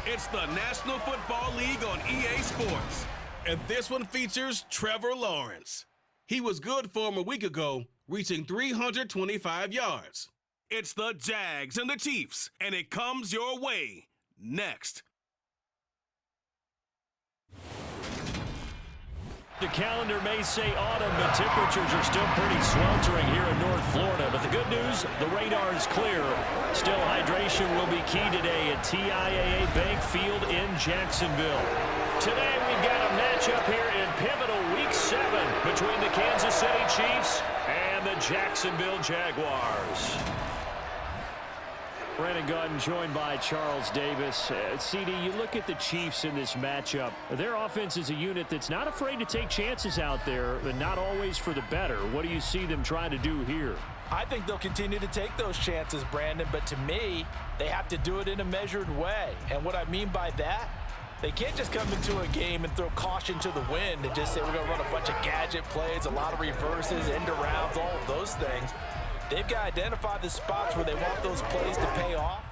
It's the National Football League on EA Sports. And this one features Trevor Lawrence. He was good for him a week ago, reaching 325 yards. It's the Jags and the Chiefs, and it comes your way next. The calendar may say autumn, but temperatures are still pretty sweltering here in North Florida. But the good news, the radar is clear. Still, hydration will be key today at TIAA Bank Field in Jacksonville. Today, we've got a matchup here in pivotal Week 7 between the Kansas City Chiefs and the Jacksonville Jaguars. Brandon Gautin joined by Charles Davis. CD, you look at the Chiefs in this matchup. Their offense is a unit that's not afraid to take chances out there, but not always for the better. What do you see them trying to do here? I think they'll continue to take those chances, Brandon, but to me, they have to do it in a measured way. And what I mean by that, they can't just come into a game and throw caution to the wind and just say we're going to run a bunch of gadget plays, a lot of reverses, end arounds, all of those things. They've got to identify the spots where they want those plays to pay off.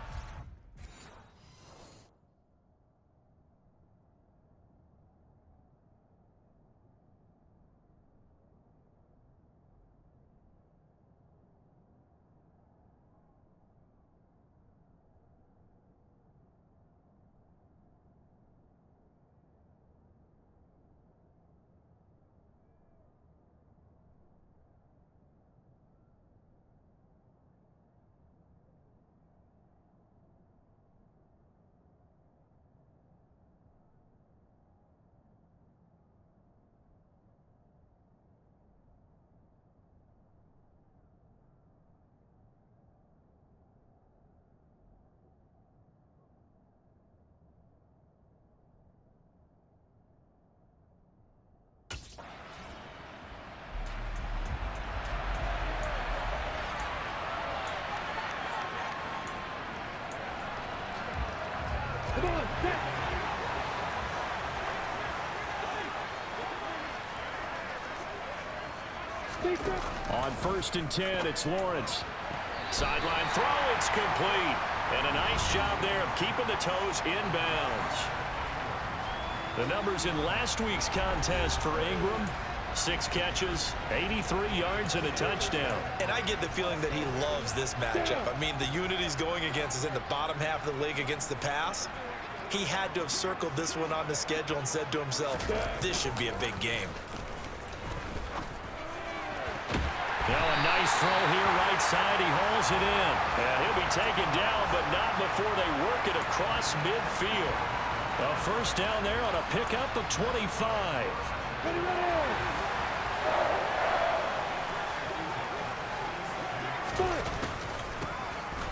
On 1st and 10, it's Lawrence. Sideline throw, it's complete. And a nice job there of keeping the toes inbounds. The numbers in last week's contest for Ingram: 6 catches, 83 yards, and a touchdown. And I get the feeling that he loves this matchup. I mean, the unit he's going against is in the bottom half of the league against the pass. He had to have circled this one on the schedule and said to himself, this should be a big game. Now a nice throw here, right side. He hauls it in. And he'll be taken down, but not before they work it across midfield. A first down there on a pickup of 25.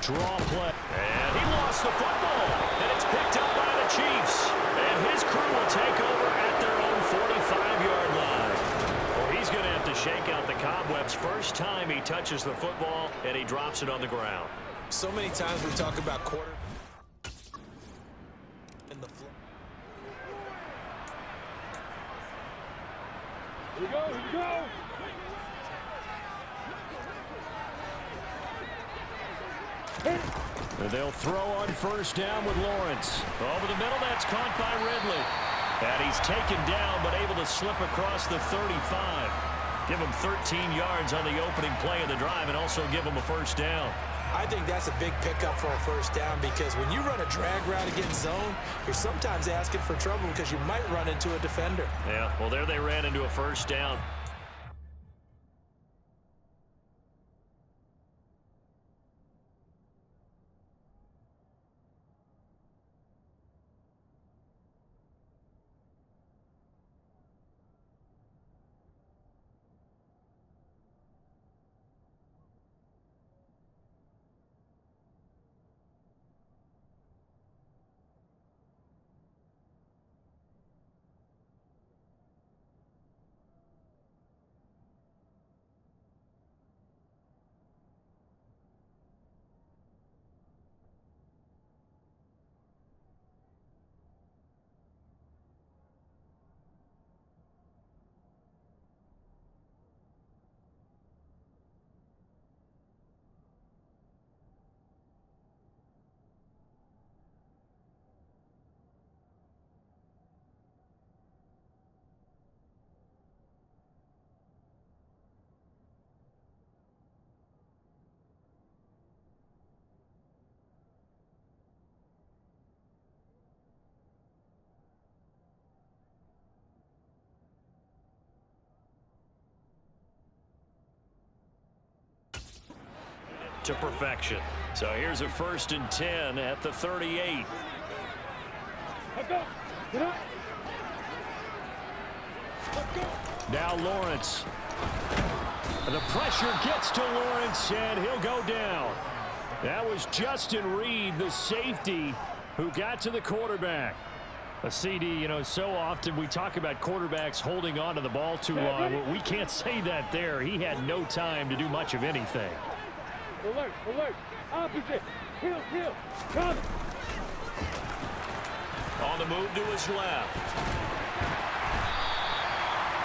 Draw play. And he lost the football. And it's picked up by the Chiefs. And his crew will take over at their own 45-yard line. Well, he's going to have to shake out the cobwebs first time he touches the football, and he drops it on the ground. So many times we talk about quarter in the flow. Here we go, here we go. And they'll throw on first down with Lawrence. Over the middle, that's caught by Ridley. And he's taken down, but able to slip across the 35. Give him 13 yards on the opening play of the drive and also give him a first down. I think that's a big pickup for a first down because when you run a drag route against zone, you're sometimes asking for trouble because you might run into a defender. Yeah, well, there they ran into a first down. to perfection. So here's a 1st and 10 at the 38. Now Lawrence. The pressure gets to Lawrence, and he'll go down. That was Justin Reed, the safety, who got to the quarterback. A CD, so often we talk about quarterbacks holding on to the ball too long. Well, we can't say that there. He had no time to do much of anything. Alert, alert, opposite, heel, come. On the move to his left.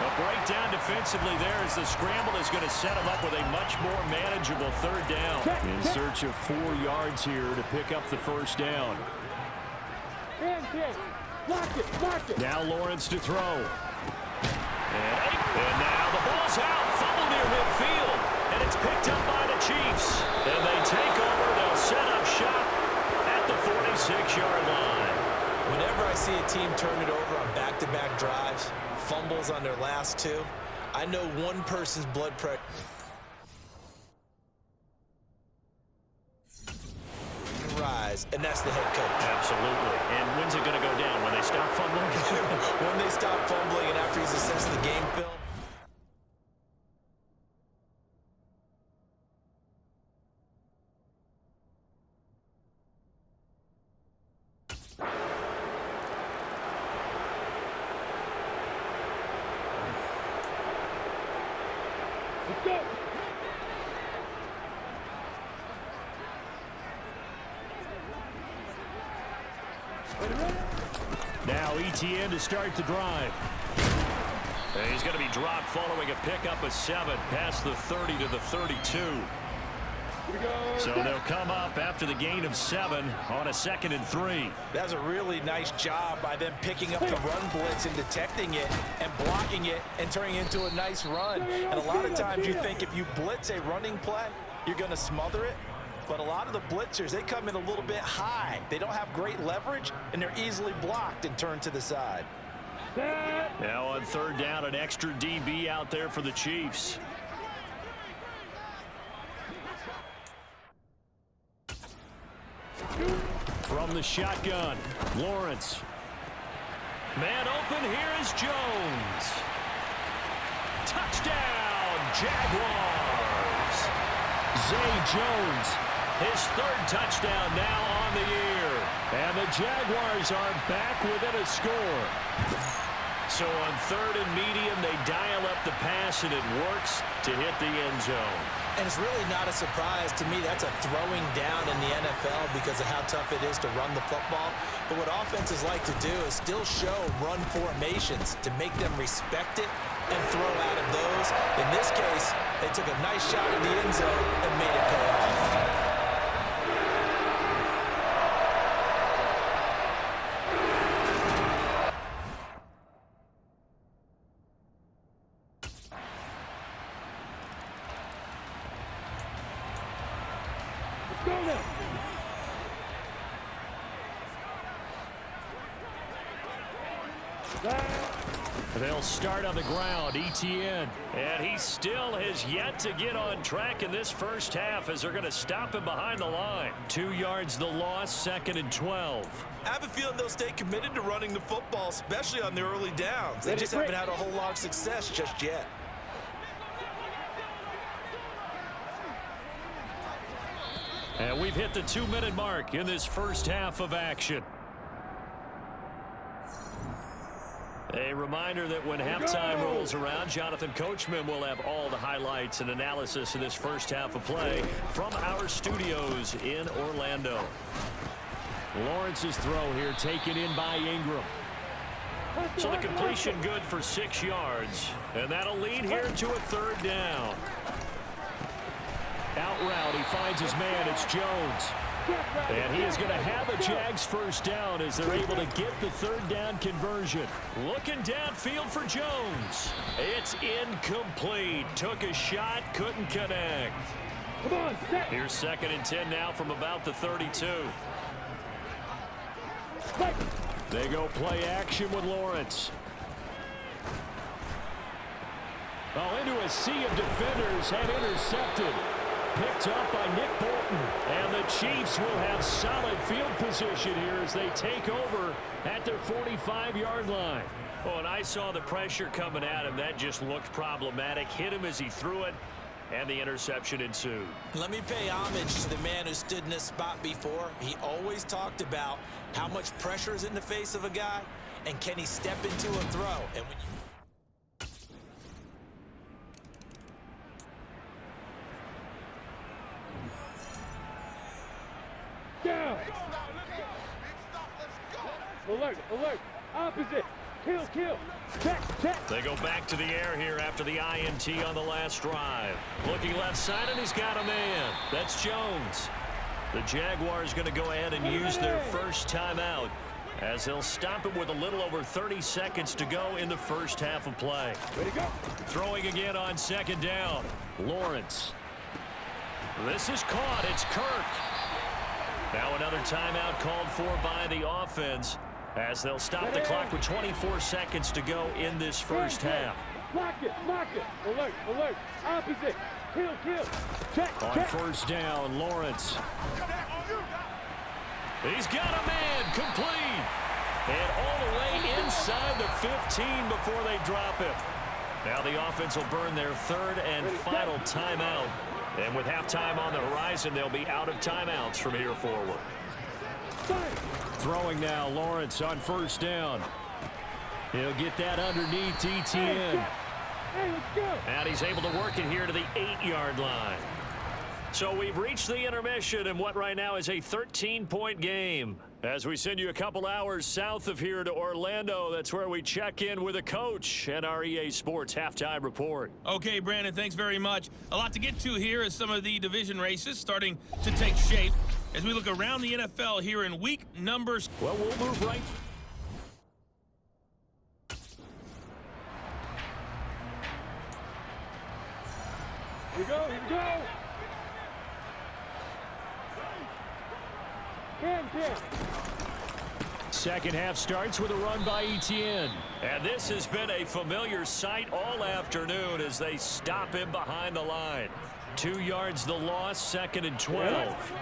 A breakdown defensively there as the scramble is going to set him up with a much more manageable 3rd down. In search of 4 yards here to pick up the 1st down. Lock it. Now Lawrence to throw. And now the ball's out. Fumble near midfield. And it's picked up by the Chiefs. And they take over. They'll set up shop at the 46-yard line. Whenever I see a team turn it over on back-to-back drives, fumbles on their last 2, I know one person's blood pressure rise, and that's the head coach. Absolutely. And when's it going to go down? When they stop fumbling? When they stop fumbling and after he's assessed the game film. Let's go. Now ETN to start the drive. And he's going to be dropped following a pickup of 7 past the 30 to the 32. So they'll come up after the gain of 7 on a 2nd and 3. That's a really nice job by them picking up the run blitz and detecting it and blocking it and turning it into a nice run. And a lot of times you think if you blitz a running play, you're going to smother it. But a lot of the blitzers, they come in a little bit high. They don't have great leverage, and they're easily blocked and turned to the side. Now on 3rd down, an extra DB out there for the Chiefs. From the shotgun, Lawrence. Man open, here is Jones. Touchdown, Jaguars. Zay Jones, his 3rd touchdown now on the year. And the Jaguars are back within a score. So on 3rd and medium, they dial up the pass, and it works to hit the end zone. And it's really not a surprise to me. That's a throwing down in the NFL because of how tough it is to run the football. But what offenses like to do is still show run formations to make them respect it and throw out of those. In this case, they took a nice shot in the end zone and made it pay off. They'll start on the ground, ETN. And he still has yet to get on track in this first half as they're going to stop him behind the line. 2 yards the loss, 2nd and 12. I have a feeling they'll stay committed to running the football, especially on the early downs. They just haven't had a whole lot of success just yet. And we've hit the 2-minute mark in this first half of action. A reminder that when halftime rolls around, Jonathan Coachman will have all the highlights and analysis of this first half of play from our studios in Orlando. Lawrence's throw here taken in by Ingram. So the completion good for 6 yards. And that'll lead here to a 3rd down. Out route, he finds his man. It's Jones. And he is going to have a Jags first down as they're able to get the 3rd down conversion. Looking downfield for Jones. It's incomplete. Took a shot, couldn't connect. Here's 2nd and 10 now from about the 32. They go play action with Lawrence. Oh, into a sea of defenders and intercepted. picked up by Nick Bolton. And the Chiefs will have solid field position here as they take over at their 45-yard line. Oh, and I saw the pressure coming at him. That just looked problematic. Hit him as he threw it, and the interception ensued. Let me pay homage to the man who stood in this spot before. He always talked about how much pressure is in the face of a guy, and can he step into a throw. And when you Down. Alert, alert. Opposite. Kill, kill. Check, check. They go back to the air here after the INT on the last drive. Looking left side, and he's got a man. That's Jones. The Jaguars going to go ahead and use their first timeout as they'll stop it with a little over 30 seconds to go in the first half of play. Ready to go. Throwing again on second down. Lawrence. This is caught. It's Kirk. Now another timeout called for by the offense as they'll stop the clock with 24 seconds to go in this first half. Lock it, lock it. Alert, alert. Opposite. Kill, kill. Check, On check. first down, Lawrence. He's got a man, complete. And all the way inside the 15 before they drop him. Now the offense will burn their third and final timeout. And with halftime on the horizon, they'll be out of timeouts from here forward. Throwing now, Lawrence on first down. He'll get that underneath ETN. Hey, let's go. And he's able to work it here to the 8-yard line. So we've reached the intermission in what right now is a 13-point game. As we send you a couple hours south of here to Orlando, that's where we check in with a coach and our EA Sports halftime report. Okay, Brandon, thanks very much. A lot to get to here as some of the division races starting to take shape. As we look around the NFL here in week numbers. Well, we'll move right. Here we go, here we go. 10. Second half starts with a run by ETN. And this has been a familiar sight all afternoon as they stop him behind the line. 2 yards the loss, second and 12.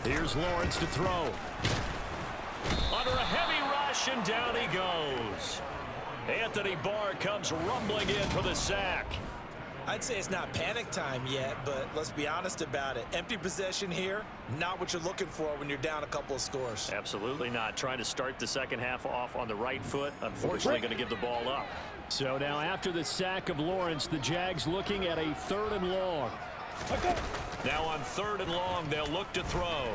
Here's Lawrence to throw. Under a heavy rush, and down he goes. Anthony Barr comes rumbling in for the sack. I'd say it's not panic time yet, but let's be honest about it. Empty possession here, not what you're looking for when you're down a couple of scores. Absolutely not. Trying to start the second half off on the right foot. Unfortunately, going to give the ball up. So now after the sack of Lawrence, the Jags looking at a third and long. Now on third and long, they'll look to throw.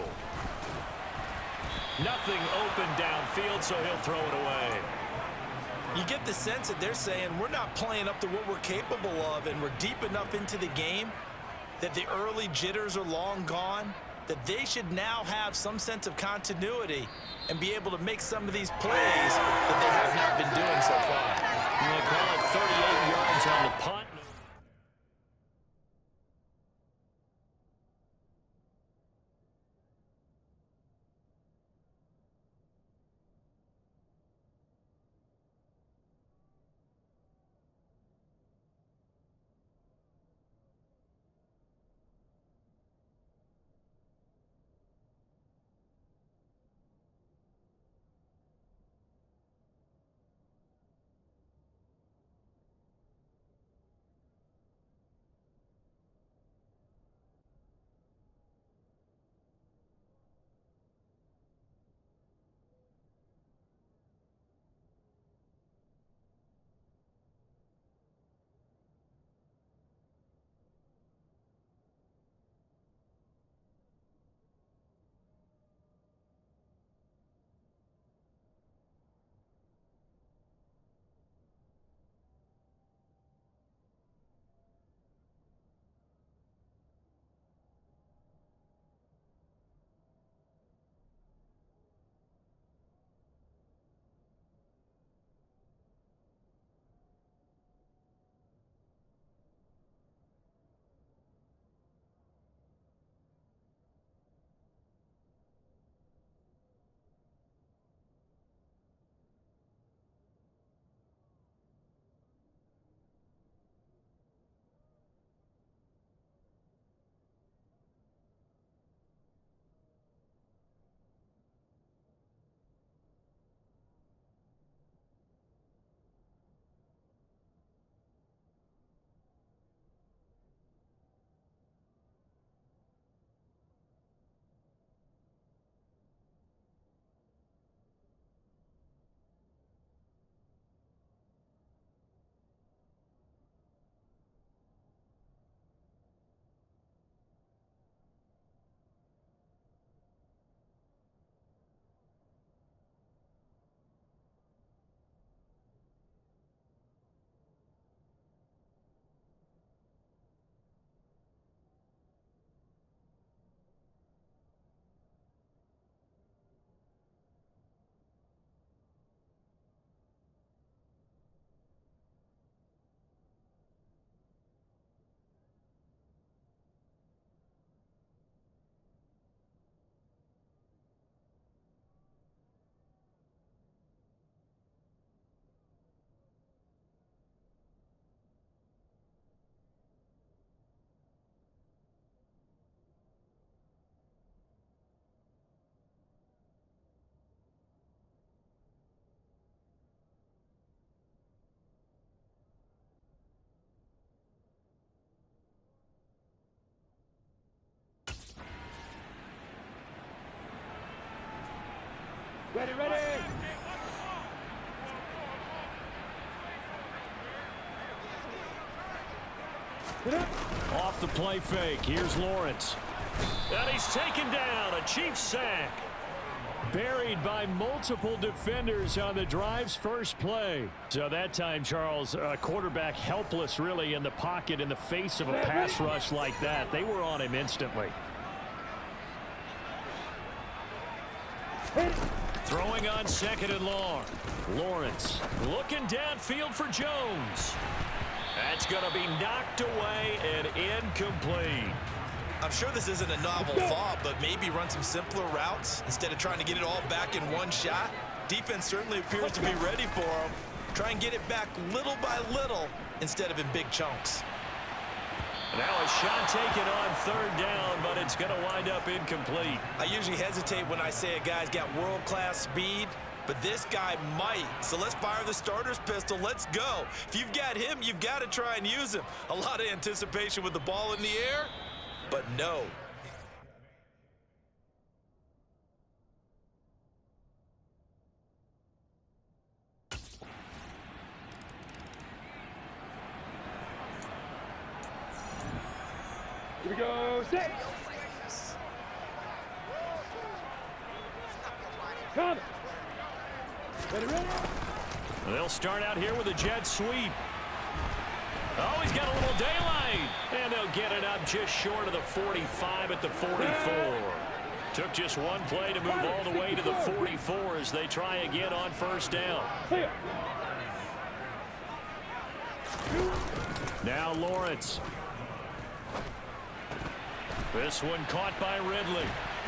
Nothing open downfield, so he'll throw it away. You get the sense that they're saying we're not playing up to what we're capable of, and we're deep enough into the game that the early jitters are long gone, that they should now have some sense of continuity and be able to make some of these plays that they have not been doing so far. They call it 38 yards on the punt. Ready, ready. Off the play fake. Here's Lawrence. And he's taken down. A Chiefs sack. Buried by multiple defenders on the drive's first play. So that time, Charles, quarterback helpless really in the pocket in the face of a pass rush like that. They were on him instantly. Throwing on second and long. Lawrence looking downfield for Jones. That's going to be knocked away and incomplete. I'm sure this isn't a novel thought, but maybe run some simpler routes instead of trying to get it all back in one shot. Defense certainly appears to be ready for him. Try and get it back little by little instead of in big chunks. Now a shot taken on third down, but it's going to wind up incomplete. I usually hesitate when I say a guy's got world-class speed, but this guy might. So let's fire the starter's pistol. Let's go. If you've got him, you've got to try and use him. A lot of anticipation with the ball in the air, but no. Here we go, set. Come. Ready, ready. They'll start out here with a jet sweep. Oh, he's got a little daylight. And they'll get it up just short of the 45 at the 44. Took just one play to move all the way to the 44 as they try again on first down. Now Lawrence. This one caught by Ridley.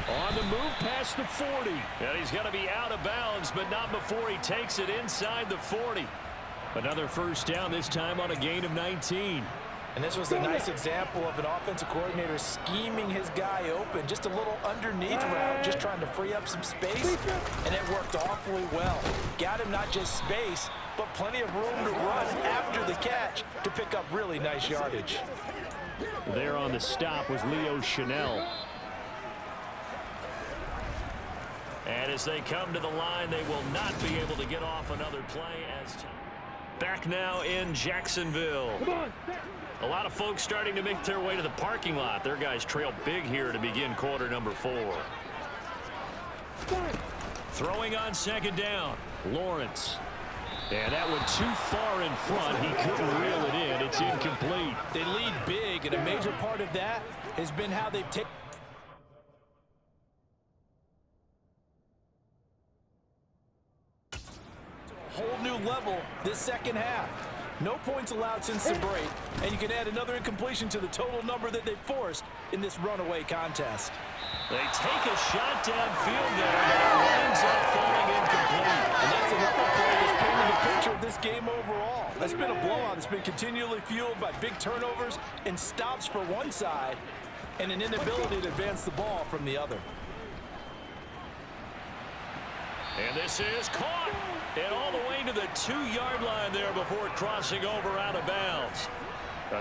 On the move past the 40. And he's going to be out of bounds, but not before he takes it inside the 40. Another first down, this time on a gain of 19. And this was a nice example of an offensive coordinator scheming his guy open. Just a little underneath route, just trying to free up some space. And it worked awfully well. Got him not just space, but plenty of room to run after the catch to pick up really nice yardage. There on the stop was Leo Chanel. And as they come to the line, they will not be able to get off another play. Back now in Jacksonville. A lot of folks starting to make their way to the parking lot. Their guys trail big here to begin quarter number 4. Throwing on second down. Lawrence. And that one too far in front. He couldn't reel it in. It's incomplete. They lead big, and a major part of that has been how they've taken. Whole new level this second half. No points allowed since the break, and you can add another incompletion to the total number that they forced in this runaway contest. They take a shot downfield there, but it winds up falling incomplete. And that's another play that's painting the picture of this game overall. That's been a blowout that's been continually fueled by big turnovers and stops for one side and an inability to advance the ball from the other. And this is caught. And all the way to the 2-yard line there before crossing over out of bounds.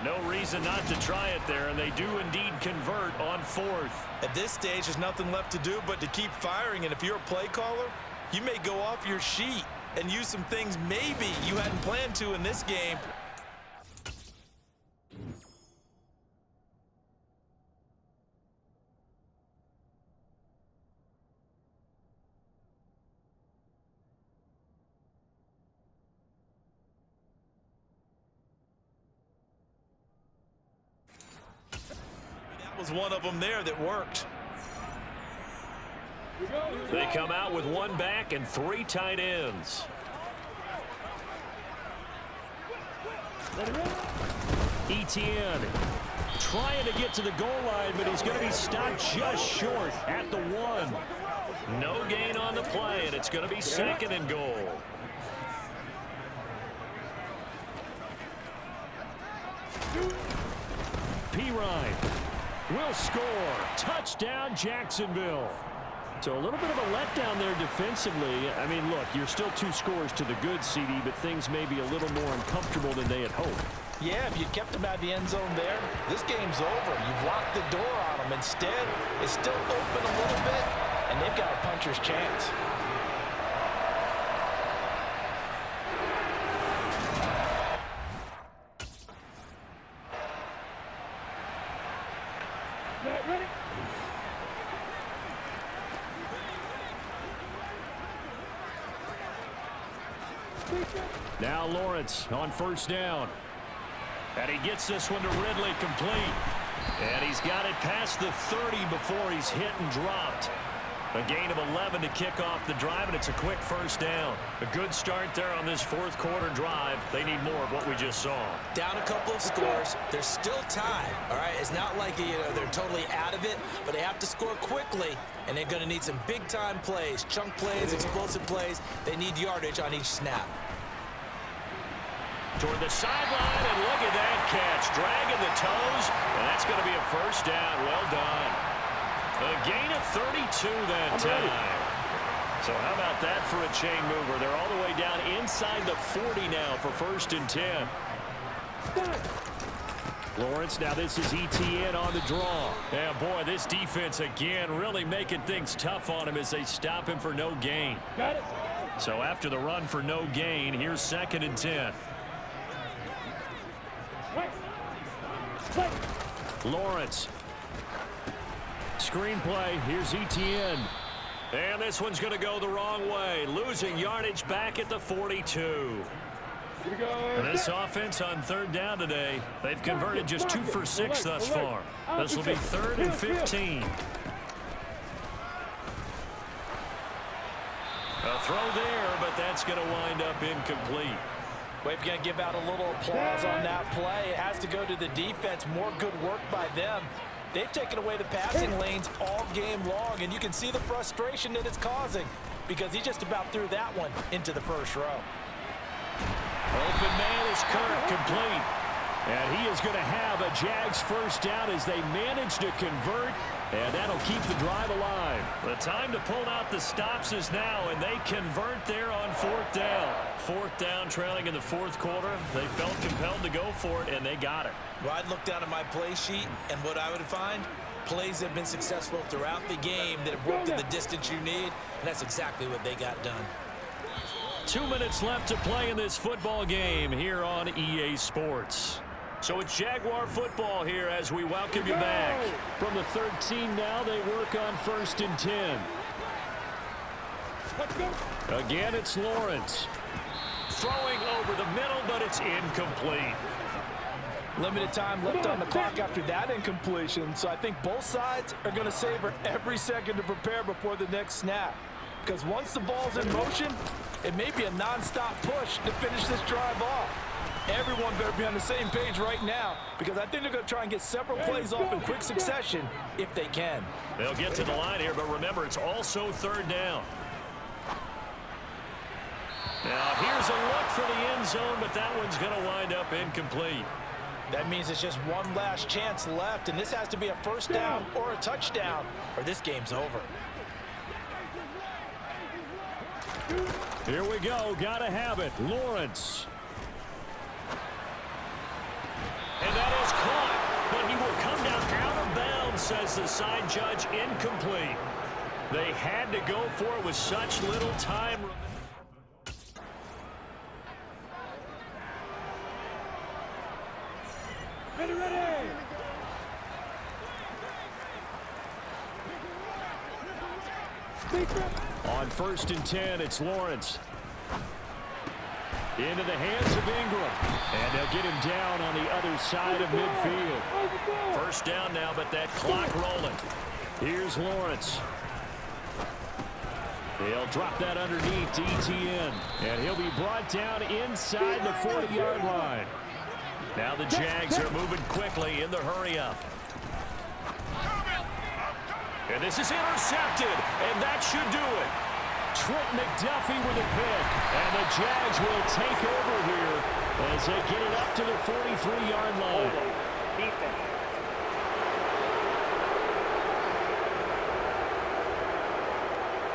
No reason not to try it there, and they do indeed convert on 4th. At this stage, there's nothing left to do but to keep firing, and if you're a play caller, you may go off your sheet and use some things maybe you hadn't planned to in this game. Was one of them there that worked. They come out with 1 back and 3 tight ends. Etienne trying to get to the goal line, but he's going to be stopped just short at the 1. No gain on the play, and it's going to be 2nd and goal. Pirine will score. Touchdown, Jacksonville. So a little bit of a letdown there defensively. I mean, look, you're still 2 scores to the good, CD, but things may be a little more uncomfortable than they had hoped. Yeah, if you kept them out of the end zone there, this game's over. You've locked the door on them. Instead, it's still open a little bit, and they've got a puncher's chance. Now Lawrence on first down. And he gets this one to Ridley complete. And he's got it past the 30 before he's hit and dropped. A gain of 11 to kick off the drive, and it's a quick first down. A good start there on this fourth quarter drive. They need more of what we just saw. Down a couple of scores. There's still time, all right? It's not like they're totally out of it, but they have to score quickly, and they're going to need some big-time plays, chunk plays, explosive plays. They need yardage on each snap. Toward the sideline, and look at that catch. Dragging the toes, and that's going to be a first down. Well done. A gain of 32 that time. So how about that for a chain mover? They're all the way down inside the 40 now for 1st and 10. Lawrence, now this is ETN on the draw. Yeah, boy, this defense again really making things tough on him as they stop him for no gain. Got it. So after the run for no gain, here's 2nd and 10. Lawrence. Screenplay, here's ETN. And this one's going to go the wrong way. Losing yardage back at the 42. And this offense on 3rd down today, they've converted just 2 for 6 thus far. This will be 3rd and 15. A throw there, but that's going to wind up incomplete. We're going to give out a little applause on that play. It has to go to the defense. More good work by them. They've taken away the passing lanes all game long, and you can see the frustration that it's causing because he just about threw that one into the first row. Open man is Kirk, complete. And he is going to have a Jags first down as they manage to convert, and that'll keep the drive alive. The time to pull out the stops is now, and they convert there on 4th down. 4th down, trailing in the 4th quarter. They felt compelled to go for it, and they got it. Well, I'd look down at my play sheet, and what I would find, plays have been successful throughout the game that have worked in the distance you need, and that's exactly what they got done. 2 minutes left to play in this football game here on EA Sports. So it's Jaguar football here as we welcome you back. From the 13 now, they work on 1st and 10. Again, it's Lawrence. Throwing over the middle, but it's incomplete. Limited time left on the clock after that incompletion, so I think both sides are going to savor every second to prepare before the next snap. Because once the ball's in motion, it may be a non-stop push to finish this drive off. Everyone better be on the same page right now because I think they're going to try and get several plays off in quick succession if they can. They'll get to the line here, but remember, it's also 3rd down. Now, here's a look for the end zone, but that one's going to wind up incomplete. That means it's just one last chance left, and this has to be a first down or a touchdown, or this game's over. Here we go. Got to have it. Lawrence. And that is caught, but he will come down out of bounds, says the side judge, incomplete. They had to go for it with such little time. Ready, ready! On 1st and 10, it's Lawrence. Into the hands of Ingram. And they'll get him down on the other side of midfield. First down now, but that clock rolling. Here's Lawrence. He'll drop that underneath to ETN. And he'll be brought down inside the 40-yard line. Now the Jags are moving quickly in the hurry-up. And this is intercepted, and that should do it. Trent McDuffie with a pick, and the Jags will take over here as they get it up to the 43-yard line.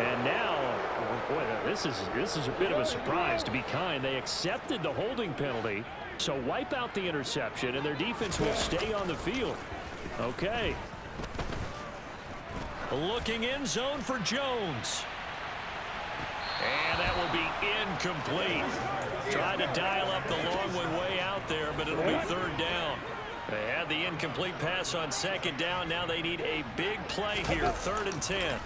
And now, oh boy, this is a bit of a surprise, to be kind. They accepted the holding penalty, so wipe out the interception, and their defense will stay on the field. Okay. Looking in zone for Jones. And that will be incomplete. Tried to dial up the long one way out there, but it'll be 3rd down. They had the incomplete pass on 2nd down. Now they need a big play here, 3rd and 10.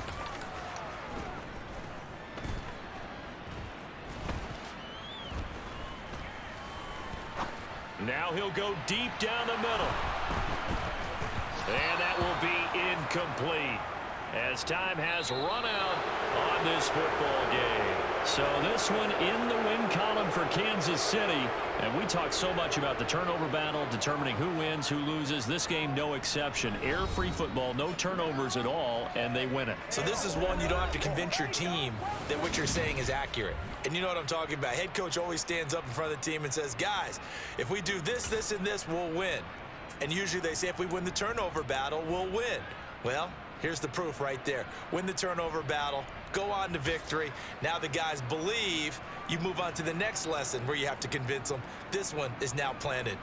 Now he'll go deep down the middle. And that will be incomplete as time has run out on this football game. So this one in the win column for Kansas City. And we talked so much about the turnover battle, determining who wins, who loses. This game, no exception. Air-free football, no turnovers at all, and they win it. So this is one you don't have to convince your team that what you're saying is accurate. And you know what I'm talking about. Head coach always stands up in front of the team and says, guys, if we do this, this, and this, we'll win. And usually they say if we win the turnover battle, we'll win. Well, here's the proof right there. Win the turnover battle, go on to victory. Now the guys believe. You move on to the next lesson where you have to convince them. This one is now planted.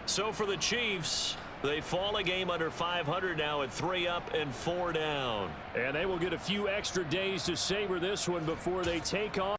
So for the Chiefs, they fall a game under 500 now at 3 up and 4 down. And they will get a few extra days to savor this one before they take on.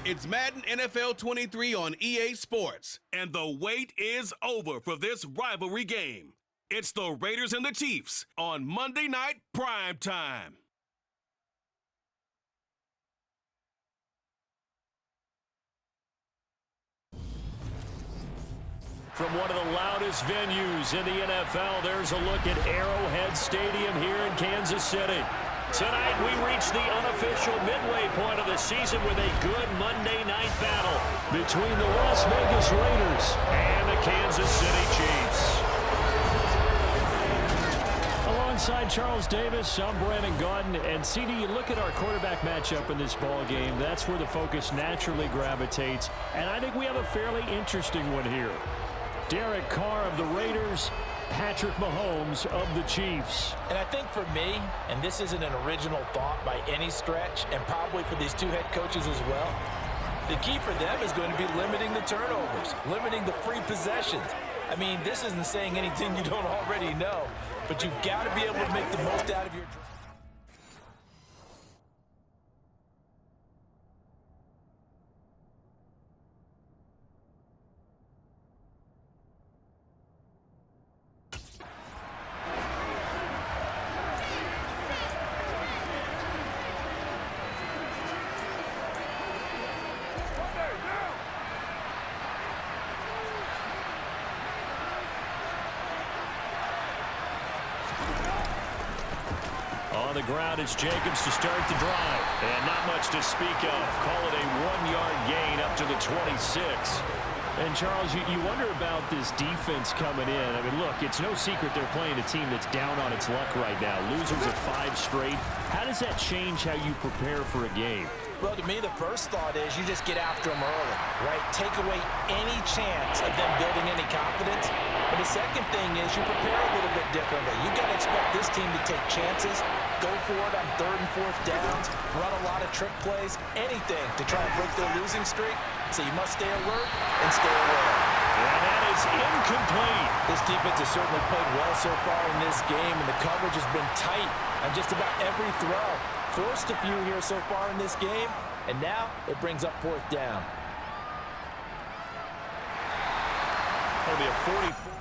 It's Madden NFL 23 on EA Sports, and the wait is over for this rivalry game. It's the Raiders and the Chiefs on Monday Night Prime Time. From one of the loudest venues in the NFL, there's a look at Arrowhead Stadium here in Kansas City. Tonight, we reach the unofficial midway point of the season with a good Monday night battle between the Las Vegas Raiders and the Kansas City Chiefs. Alongside Charles Davis, I'm Brandon Gaudin. And CD, you look at our quarterback matchup in this ball game, that's where the focus naturally gravitates. And I think we have a fairly interesting one here. Derek Carr of the Raiders, Patrick Mahomes of the Chiefs. And I think for me, and this isn't an original thought by any stretch, and probably for these two head coaches as well, the key for them is going to be limiting the turnovers, limiting the free possessions. I mean, this isn't saying anything you don't already know, but you've got to be able to make the most out of your drive. On the ground, it's Jacobs to start the drive. And not much to speak of. Call it a 1-yard gain up to the 26. And, Charles, you wonder about this defense coming in. I mean, look, it's no secret they're playing a team that's down on its luck right now. Losers of 5 straight. How does that change how you prepare for a game? Well, to me, the first thought is you just get after them early, right? Take away any chance of them building any confidence. But the second thing is you prepare a little bit differently. You got to expect this team to take chances, go for it on 3rd and 4th downs, run a lot of trick plays, anything to try and break their losing streak. So you must stay alert and stay aware. And that is incomplete. This defense has certainly played well so far in this game, and the coverage has been tight on just about every throw. Forced a few here so far in this game, and now it brings up 4th down. That'll be a 44.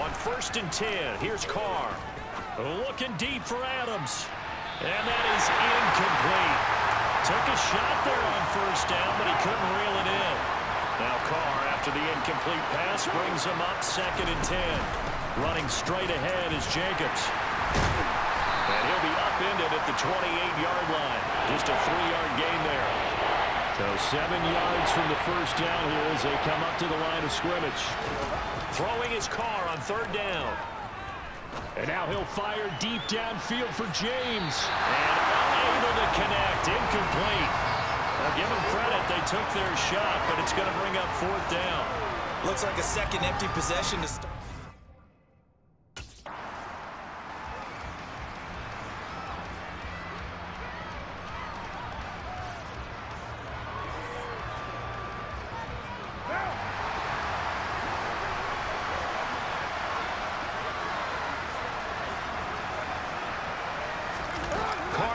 On 1st and 10, here's Carr. Looking deep for Adams. And that is incomplete. Took a shot there on 1st down, but he couldn't reel it in. Now Carr, after the incomplete pass, brings him up 2nd and 10. Running straight ahead is Jacobs. And he'll be upended at the 28-yard line. Just a 3-yard gain there. So 7 yards from the first down here as they come up to the line of scrimmage. Throwing his car on 3rd down. And now he'll fire deep downfield for James. And unable to connect. Incomplete. Well, give them credit. They took their shot, but it's going to bring up 4th down. Looks like a second empty possession to start.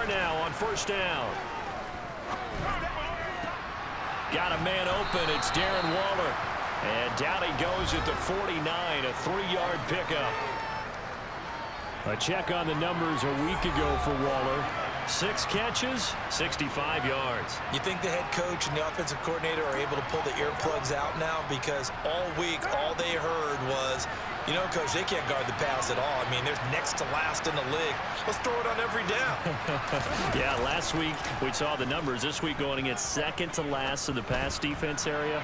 Now on 1st down. Got a man open. It's Darren Waller. And down he goes at the 49, a 3-yard pickup. A check on the numbers a week ago for Waller. 6 catches, 65 yards. You think the head coach and the offensive coordinator are able to pull the earplugs out now? Because all week, all they heard was, you know, Coach, they can't guard the pass at all. I mean, they're next to last in the league. Let's throw it on every down. Yeah, last week we saw the numbers. This week going against second to last in the pass defense area.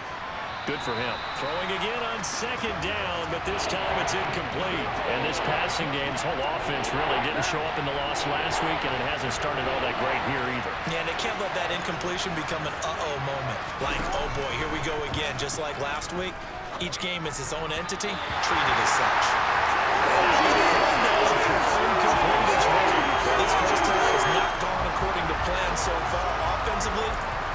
Good for him. Throwing again on 2nd down, but this time it's incomplete. And this passing game's whole offense really didn't show up in the loss last week, and it hasn't started all that great here either. Yeah, and they can't let that incompletion become an uh-oh moment. Like, oh boy, here we go again. Just like last week, each game is its own entity, treated as such. This first half has not gone according to plan so far offensively,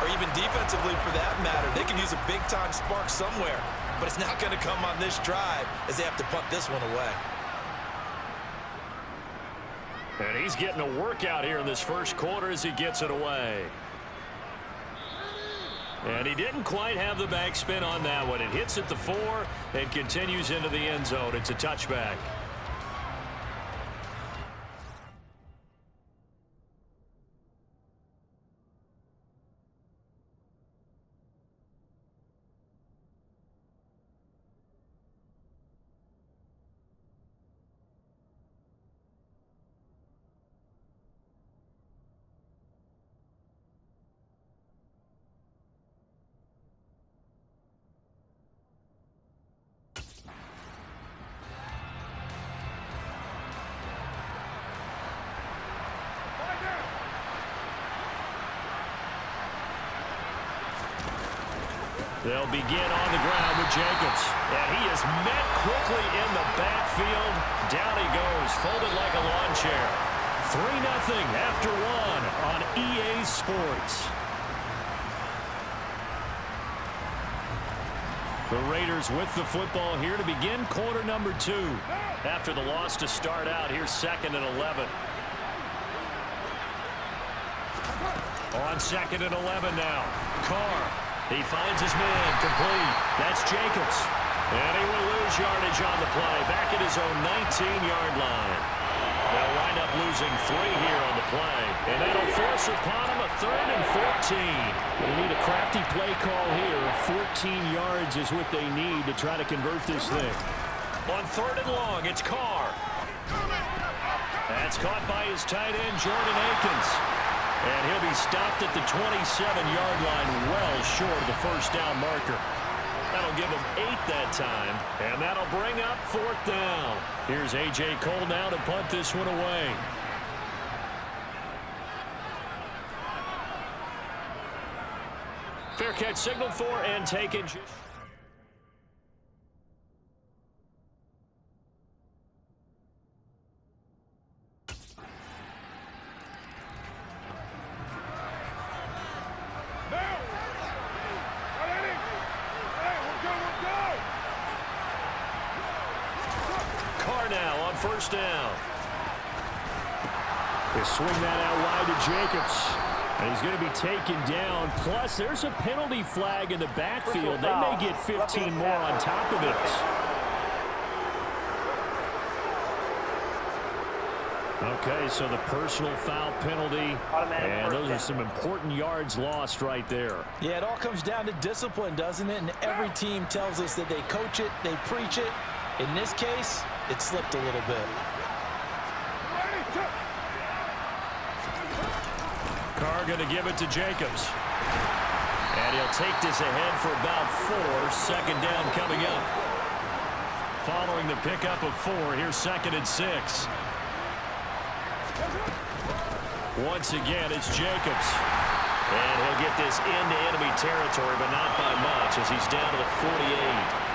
or even defensively for that matter. They can use a big-time spark somewhere, but it's not going to come on this drive as they have to punt this one away. And he's getting a workout here in this first quarter as he gets it away. And he didn't quite have the backspin on that one. It hits at the 4 and continues into the end zone. It's a touchback. They'll begin on the ground with Jacobs. And he is met quickly in the backfield. Down he goes, folded like a lawn chair. 3-0 after 1 on EA Sports. The Raiders with the football here to begin quarter number 2. After the loss to start out, here's 2nd and 11. On 2nd and 11 now. Carr. He finds his man, complete. That's Jacobs. And he will lose yardage on the play, back at his own 19-yard line. They'll wind up losing 3 here on the play. And that'll force upon him a 3rd and 14. They need a crafty play call here. 14 yards is what they need to try to convert this thing. On 3rd and long, it's Carr. That's caught by his tight end, Jordan Akins. And he'll be stopped at the 27-yard line, well short of the first down marker. That'll give him 8 that time, and that'll bring up 4th down. Here's A.J. Cole now to punt this one away. Fair catch signaled for and taken. First down. They swing that out wide to Jacobs. And he's going to be taken down. Plus, there's a penalty flag in the backfield. They may get 15 more on top of this. Okay, so the personal foul penalty. And those are some important yards lost right there. Yeah, it all comes down to discipline, doesn't it? And every team tells us that they coach it, they preach it. In this case, it slipped a little bit. Carr going to give it to Jacobs. And he'll take this ahead for about 4. Second down coming up. Following the pickup of 4, here's 2nd and 6. Once again, it's Jacobs. And he'll get this into enemy territory, but not by much as he's down to the 48.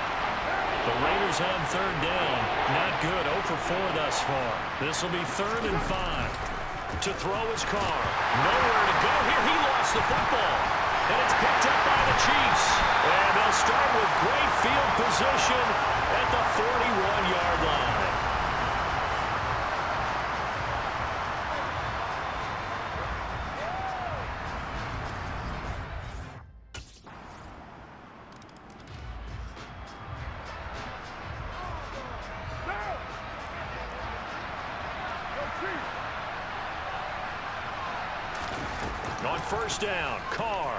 The Raiders on 3rd down. Not good. 0 for 4 thus far. This will be 3rd and 5. To throw his Carr. Nowhere to go here. He lost the football. And it's picked up by the Chiefs. And they'll start with great field position at the 41-yard line. On 1st down, Carr.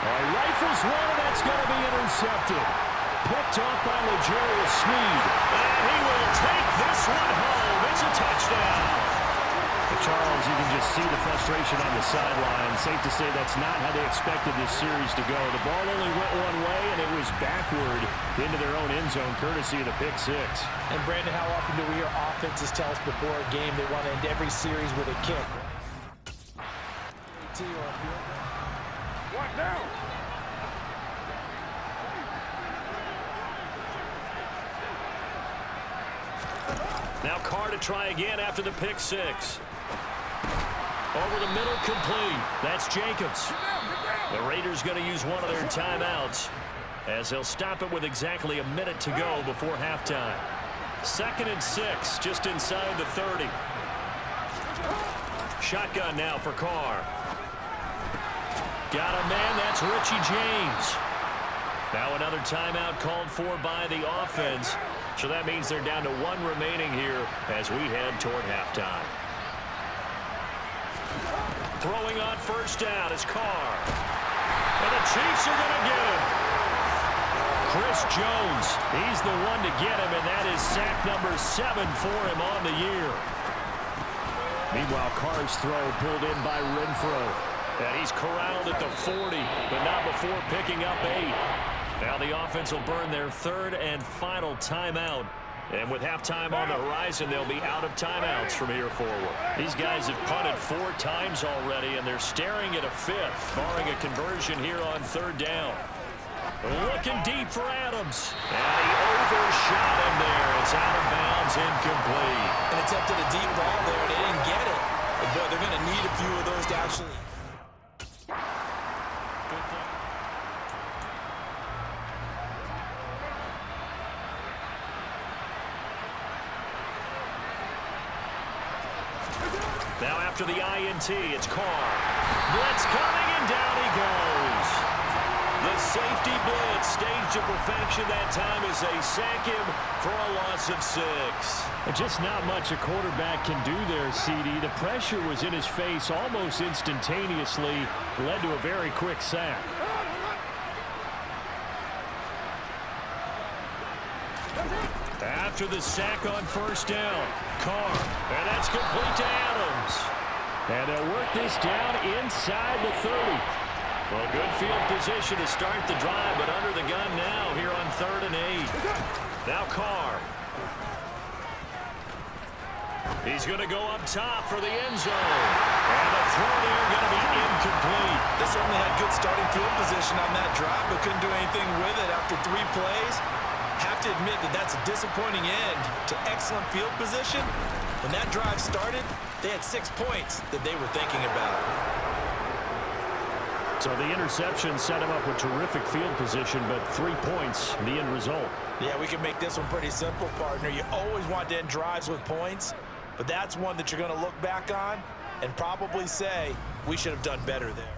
Rifles one, and that's going to be intercepted. Picked off by L'Jarius Sneed. And he will take this one home. It's a touchdown. Charles, you can just see the frustration on the sideline. Safe to say that's not how they expected this series to go. The ball only went one way, and it was backward into their own end zone, courtesy of the pick 6. And, Brandon, how often do we hear offenses tell us before a game they want to end every series with a kick? What now? Now Carr to try again after the pick 6. Over the middle, complete. That's Jacobs. The Raiders going to use one of their timeouts as they'll stop it with exactly a minute to go before halftime. 2nd and 6, just inside the 30. Shotgun now for Carr. Got a man, that's Richie James. Now another timeout called for by the offense. So that means they're down to 1 remaining here as we head toward halftime. Throwing on 1st down is Carr. And the Chiefs are going to get him. Chris Jones, he's the one to get him, and that is sack number 7 for him on the year. Meanwhile, Carr's throw pulled in by Renfro. And he's corralled at the 40, but not before picking up 8. Now the offense will burn their 3rd and final timeout. And with halftime on the horizon, they'll be out of timeouts from here forward. These guys have punted 4 times already, and they're staring at a 5th, barring a conversion here on 3rd down. Looking deep for Adams. And he overshot him there. It's out of bounds, incomplete. And attempted a deep ball there, and they didn't get it. But boy, they're going to need a few of those to actually... Now after the INT, it's Carr. Blitz coming, and down he goes. The safety blitz staged to perfection that time as they sack him for a loss of 6. Just not much a quarterback can do there, CD. The pressure was in his face almost instantaneously, led to a very quick sack. After the sack on 1st down, Carr, and that's complete to Adams. And they'll work this down inside the 30. Well, good field position to start the drive, but under the gun now here on 3rd and 8. Now Carr. He's going to go up top for the end zone. And the throw there going to be incomplete. They certainly had good starting field position on that drive, but couldn't do anything with it after 3 plays. Have to admit that that's a disappointing end to excellent field position. When that drive started, they had 6 points that they were thinking about. So the interception set him up with terrific field position, but 3 points, the end result. Yeah, we can make this one pretty simple, partner. You always want to end drives with points, but that's one that you're going to look back on and probably say, we should have done better there.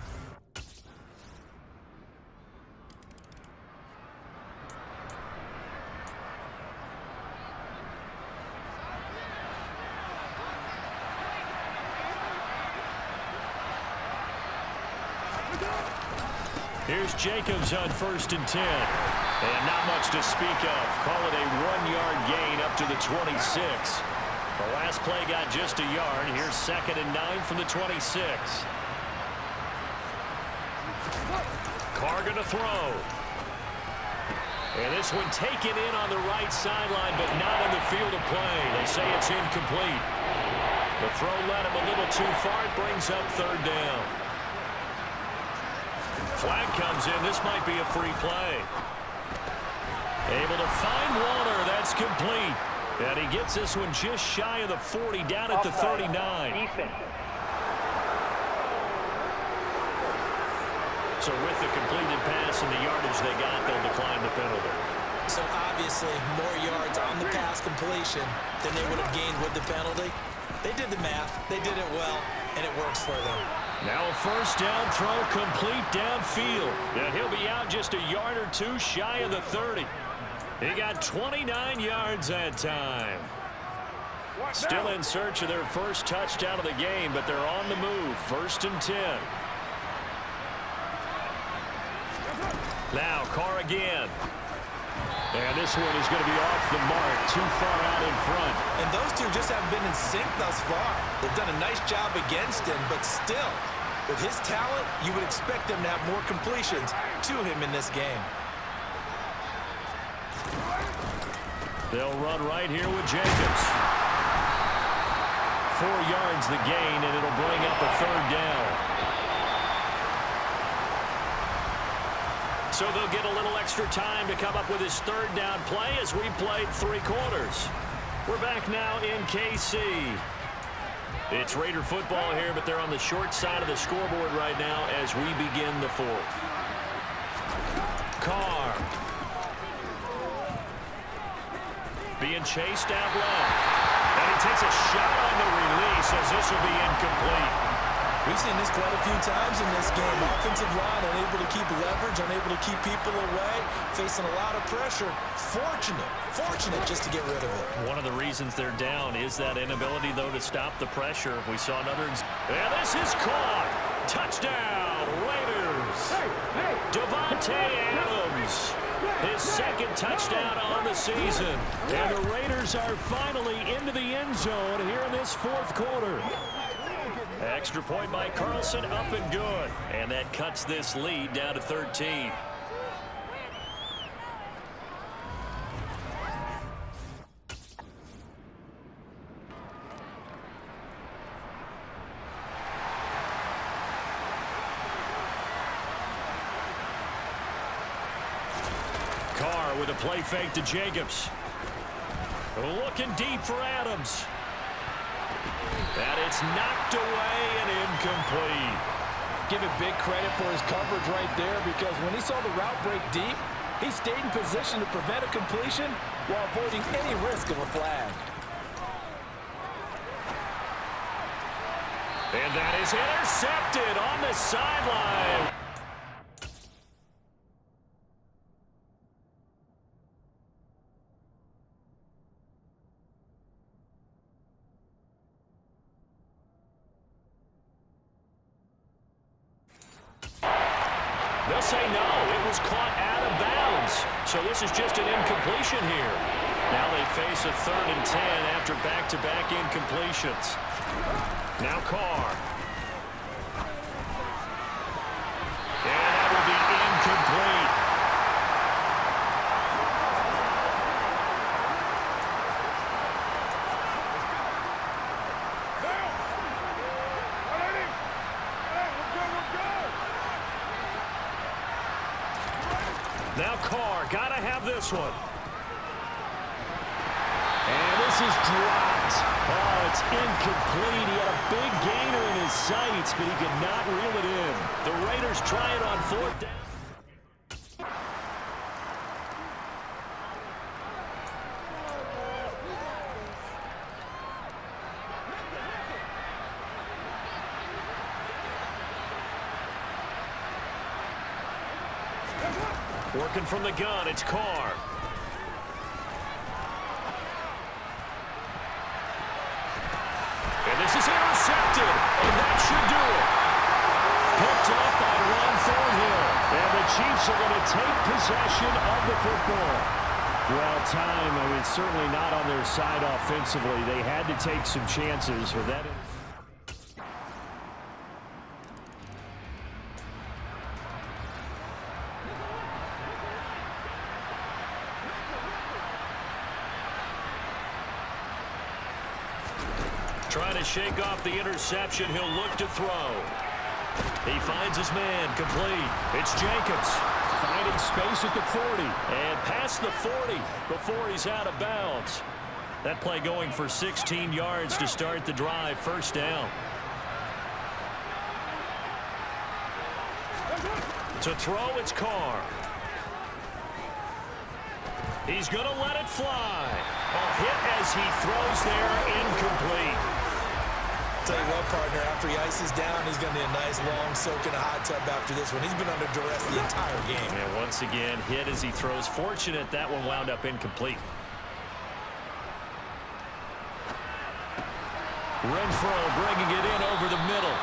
Here's Jacobs on 1st and 10. And not much to speak of. Call it a 1-yard gain up to the 26. The last play got just a yard. Here's 2nd and 9 from the 26. Carr going to throw. And this one taken in on the right sideline, but not in the field of play. They say it's incomplete. The throw led him a little too far. It brings up 3rd down. Flag comes in. This might be a free play. Able to find Warner. That's complete. And he gets this one just shy of the 40, down at the 39. So with the completed pass and the yardage they got, they'll decline the penalty. So obviously more yards on the pass completion than they would have gained with the penalty. They did the math. They did it well, and it works for them. Now a 1st down throw complete downfield. And he'll be out just a yard or two shy of the 30. He got 29 yards that time. Still in search of their first touchdown of the game, but they're on the move. 1st and 10. Now Carr again. And this one is going to be off the mark, too far out in front. And those two just haven't been in sync thus far. They've done a nice job against him, but still, with his talent, you would expect them to have more completions to him in this game. They'll run right here with Jacobs. 4 yards the gain, and it'll bring up a 3rd down. So they'll get a little extra time to come up with his 3rd down play as we played 3 quarters. We're back now in KC. It's Raider football here, but they're on the short side of the scoreboard right now as we begin the 4th. Carr. Being chased out left. And he takes a shot on the release as this will be incomplete. We've seen this quite a few times in this game. Offensive line unable to keep leverage, unable to keep people away, facing a lot of pressure. Fortunate just to get rid of it. One of the reasons they're down is that inability, though, to stop the pressure. We saw another. And this is caught. Touchdown, Raiders. Davante Adams. His 2nd touchdown on the season. And the Raiders are finally into the end zone here in this 4th quarter. Extra point by Carlson, up and good. And that cuts this lead down to 13. Carr with a play fake to Jacobs. Looking deep for Adams. And it's knocked away and incomplete. Give it big credit for his coverage right there, because when he saw the route break deep, he stayed in position to prevent a completion while avoiding any risk of a flag. And that is intercepted on the sideline. They'll say no. It was caught out of bounds. So this is just an incompletion here. Now they face a 3rd and 10 after back-to-back incompletions. Now Carr. And that will be incomplete. Now Carr, gotta have this one. And this is dropped. Oh, it's incomplete. He had a big gainer in his sights, but he could not reel it in. The Raiders try it on 4th down. Working from the gun, it's Carr. And this is intercepted, and that should do it. Picked up by Ron Thornhill, and the Chiefs are going to take possession of the football. Well, time, I mean, certainly not on their side offensively. They had to take some chances with that. Trying to shake off the interception. He'll look to throw. He finds his man, complete. It's Jacobs finding space at the 40. And past the 40 before he's out of bounds. That play going for 16 yards to start the drive. First down. To throw, it's Carr. He's going to let it fly. A hit as he throws there, incomplete. Tell you what, partner, after he ices down, he's going to need a nice long soak in a hot tub after this one. He's been under duress the entire game. And once again, hit as he throws. Fortunate that one wound up incomplete. Renfro bringing it in over the middle.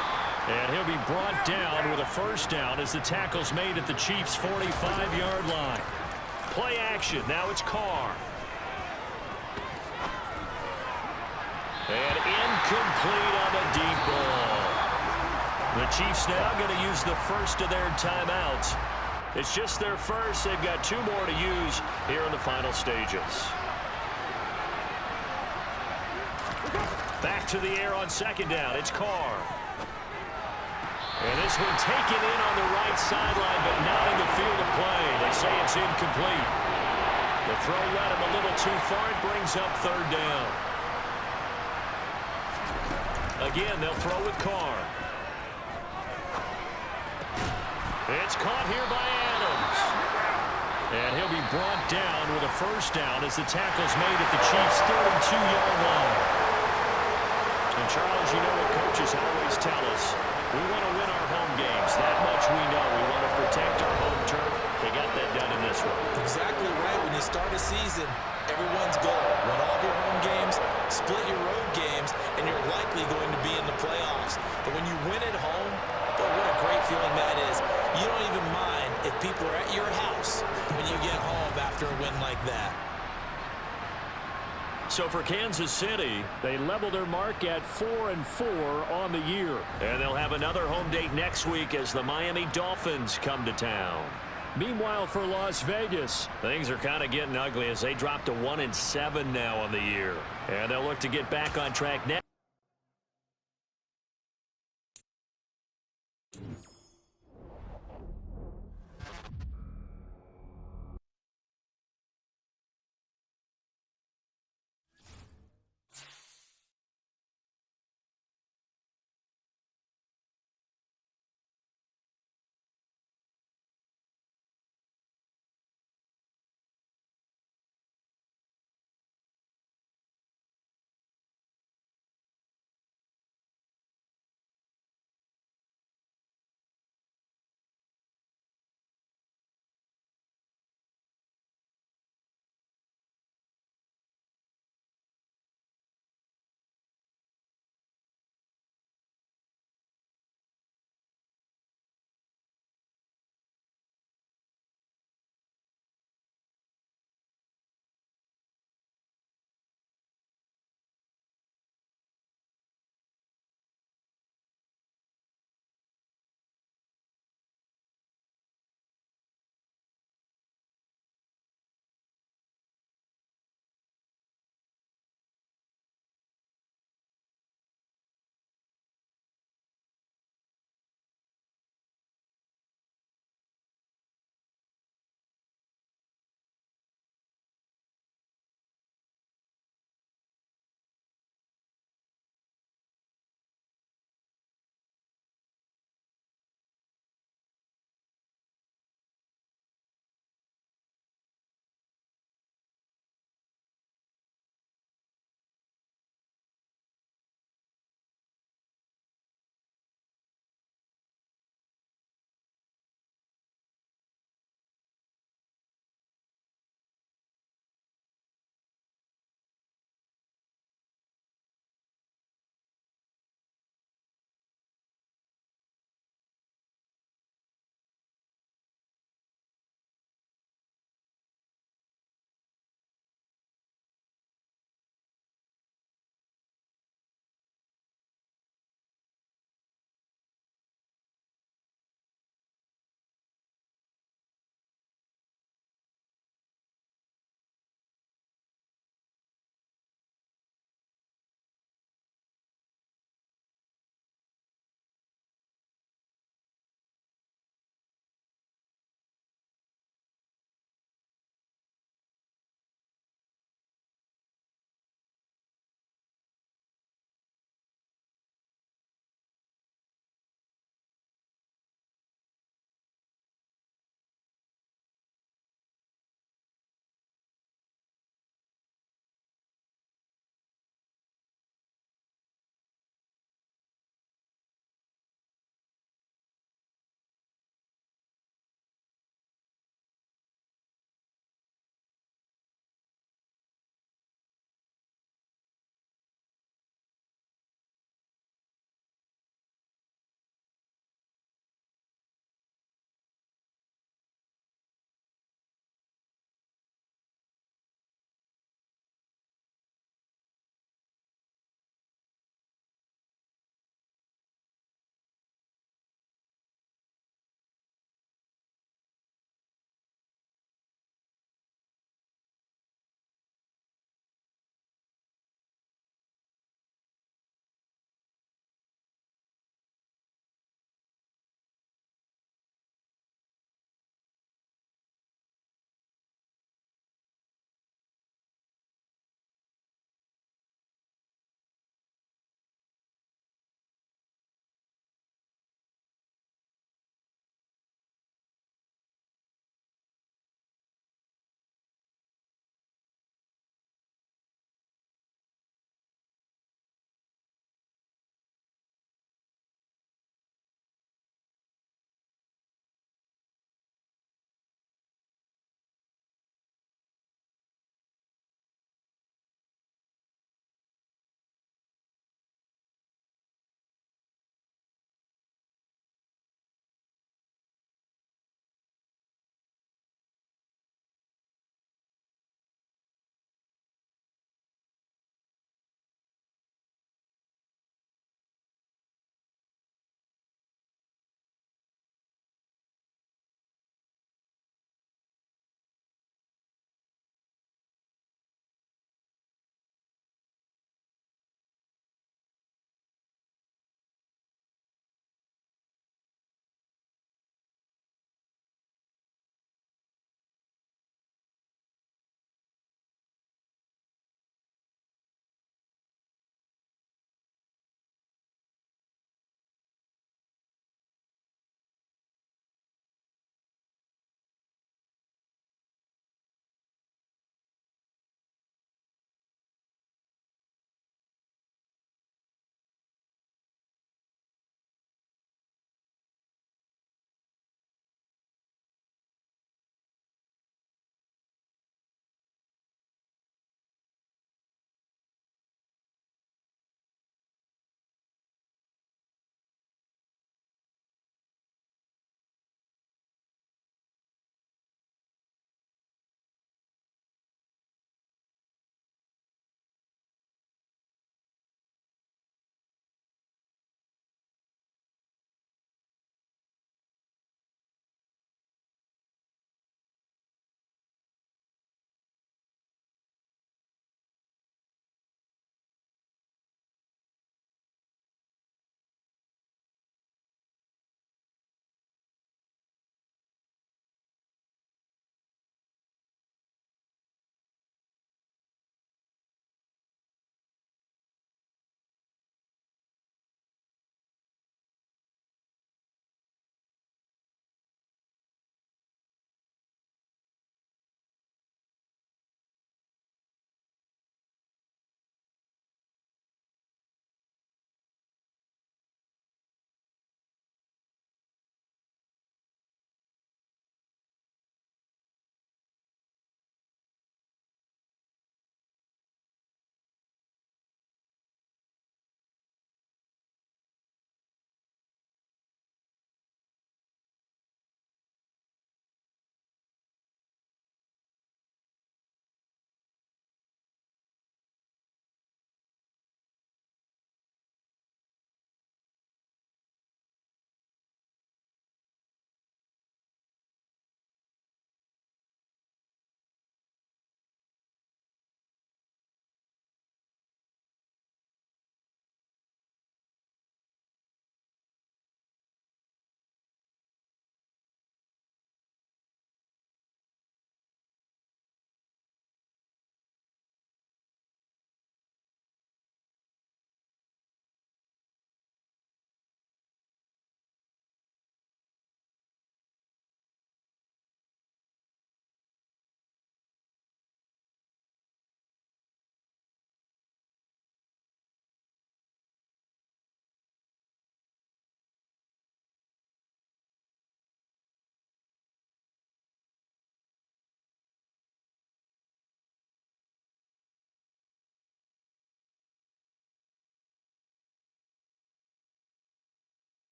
And he'll be brought down with a first down as the tackle's made at the Chiefs' 45-yard line. Play action. Now it's Carr. And incomplete on the deep ball. The Chiefs now going to use the first of their timeouts. It's just their first. They've got 2 more to use here in the final stages. Back to the air on second down. It's Carr. And this one taken in on the right sideline, but not in the field of play. They say it's incomplete. The throw led him a little too far. It brings up third down. Again, they'll throw with Carr. It's caught here by Adams. And he'll be brought down with a first down as the tackle's made at the Chiefs' 32-yard line. And Charles, you know what coaches always tell us. We want to win our home games. That much we know. We want to protect our home turf. They got that done in this one. Exactly right. When you start a season, everyone's goal. Win all of your home games, split your road games, and you're likely going to be in the playoffs. But when you win at home, boy, what a great feeling that is. You don't even mind if people are at your house when you get home after a win like that. So for Kansas City, they level their mark at 4-4 on the year. And they'll have another home date next week as the Miami Dolphins come to town. Meanwhile, for Las Vegas, things are kind of getting ugly as they drop to 1-7 now on the year. And they'll look to get back on track next.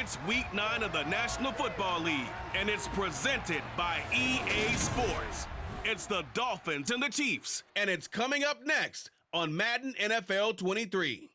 It's Week 9 of the National Football League, and it's presented by EA Sports. It's the Dolphins and the Chiefs, and it's coming up next on Madden NFL 23.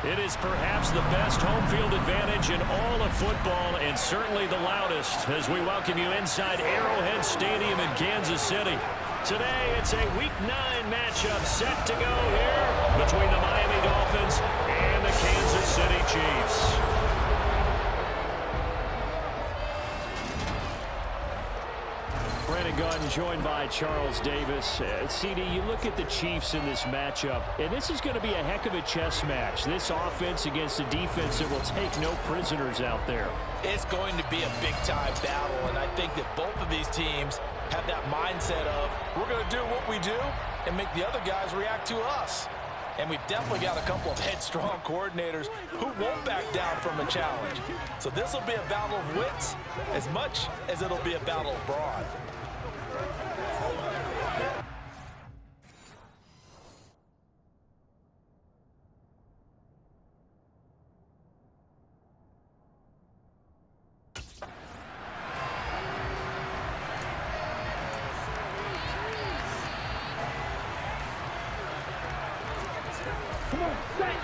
It is perhaps the best home field advantage in all of football, and certainly the loudest, as we welcome you inside Arrowhead Stadium in Kansas City. Today, it's a Week 9 matchup set to go here between the Miami Dolphins and the Kansas City Chiefs. Brandon Gaudin joined by Charles Davis. CD, you look at the Chiefs in this matchup, and this is going to be a heck of a chess match. This offense against a defense that will take no prisoners out there. It's going to be a big-time battle, and I think that both of these teams have that mindset of, we're going to do what we do and make the other guys react to us. And we've definitely got a couple of headstrong coordinators who won't back down from a challenge. So this will be a battle of wits as much as it'll be a battle of brawn. Come on, set!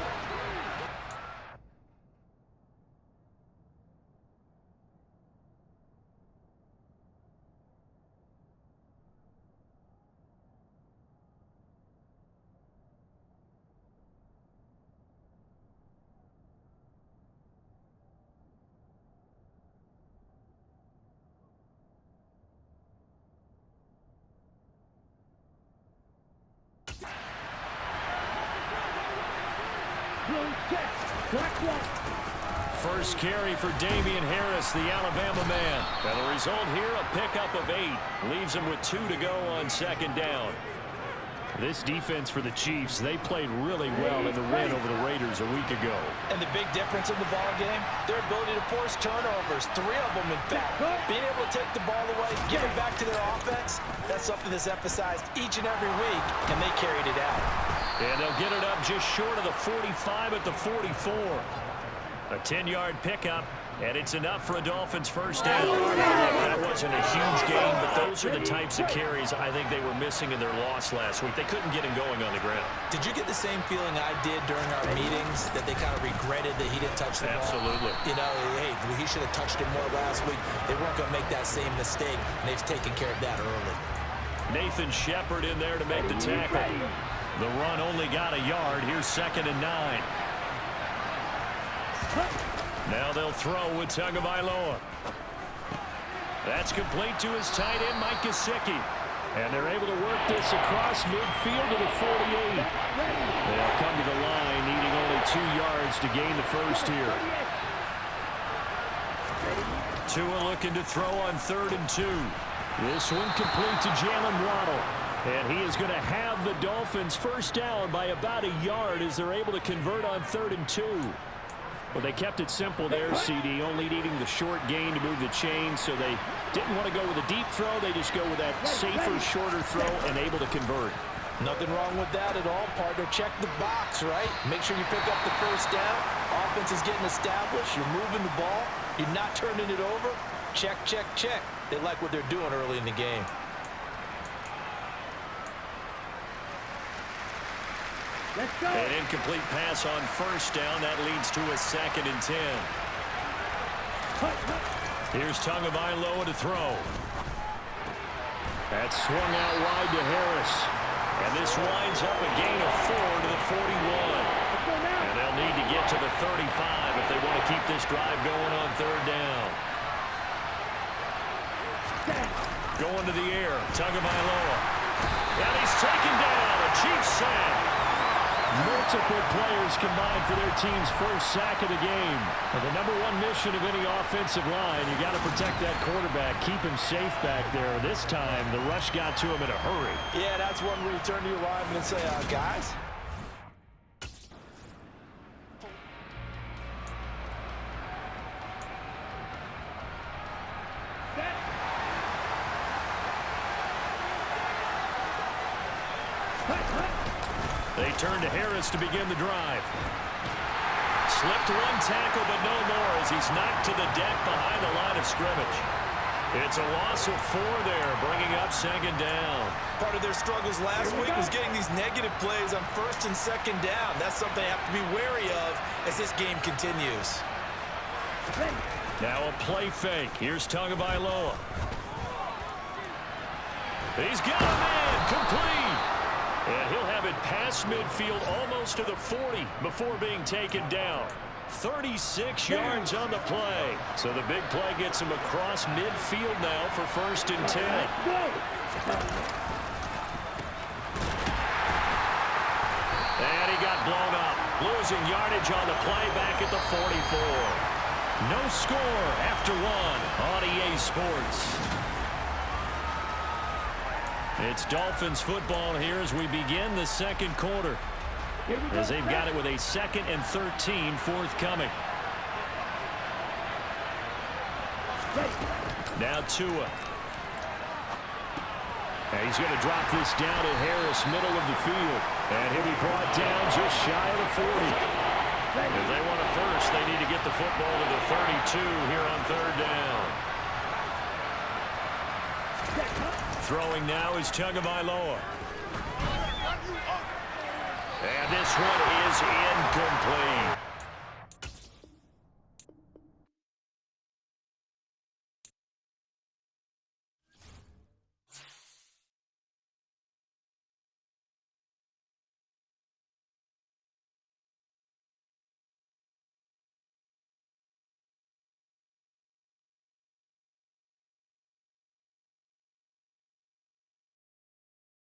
First carry for Damian Harris, the Alabama man. And the result here, a pickup of 8. Leaves him with 2 to go on second down. This defense for the Chiefs, they played really well in the win over the Raiders a week ago. And the big difference in the ball game, their ability to force turnovers, 3 of them in fact. Being able to take the ball away, give it back to their offense, that's something that's emphasized each and every week, and they carried it out. And they'll get it up just short of the 45 at the 44. A 10-yard pickup, and it's enough for a Dolphins first down. That wasn't a huge gain, but those are the types of carries I think they were missing in their loss last week. They couldn't get him going on the ground. Did you get the same feeling I did during our meetings, that they kind of regretted that he didn't touch the ball? Absolutely. You know, hey, he should have touched it more last week. They weren't going to make that same mistake, and they've taken care of that early. Nathan Shepard in there to make the tackle. The run only got a yard. Here's 2nd and 9. Now they'll throw with Tagovailoa. That's complete to his tight end, Mike Gesicki. And they're able to work this across midfield to the 48. They'll come to the line, needing only 2 yards to gain the first here. Tua looking to throw on 3rd and 2. This one complete to Jalen Waddle. And he is going to have the Dolphins first down by about a yard as they're able to convert on 3rd and 2. Well, they kept it simple there, CD, only needing the short gain to move the chain, so they didn't want to go with a deep throw. They just go with that safer, shorter throw and able to convert. Nothing wrong with that at all, partner. Check the box, right? Make sure you pick up the first down. Offense is getting established. You're moving the ball. You're not turning it over. Check, check, check. They like what they're doing early in the game. An incomplete pass on first down. That leads to a 2nd and 10. Here's Tagovailoa to throw. That's swung out wide to Harris. And this winds up a gain of 4 to the 41. And they'll need to get to the 35 if they want to keep this drive going on 3rd down. Going to the air, Tagovailoa. And he's taken down. A Chiefs sack. Multiple players combined for their team's first sack of the game. And the #1 mission of any offensive line, you got to protect that quarterback, keep him safe back there. This time, the rush got to him in a hurry. Yeah, that's one where you turn to your lineman and say, guys. They turn to Harris to begin the drive. Slipped one tackle, but no more as he's knocked to the deck behind the line of scrimmage. It's a loss of 4 there, bringing up second down. Part of their struggles last week was getting these negative plays on first and second down. That's something they have to be wary of as this game continues. Now a play fake. Here's Tagovailoa. He's got a man complete. And he'll have it past midfield almost to the 40 before being taken down. 36 yards on the play. So the big play gets him across midfield now for first and 10. And he got blown up. Losing yardage on the play back at the 44. No score after 1 on EA Sports. It's Dolphins football here as we begin the second quarter, as they've got it with a 2nd and 13 forthcoming. Now Tua. And he's going to drop this down to Harris, middle of the field. And he'll be brought down just shy of the 40. If they want a first, they need to get the football to the 32 here on 3rd down. Throwing now is Tagovailoa. And this one is incomplete.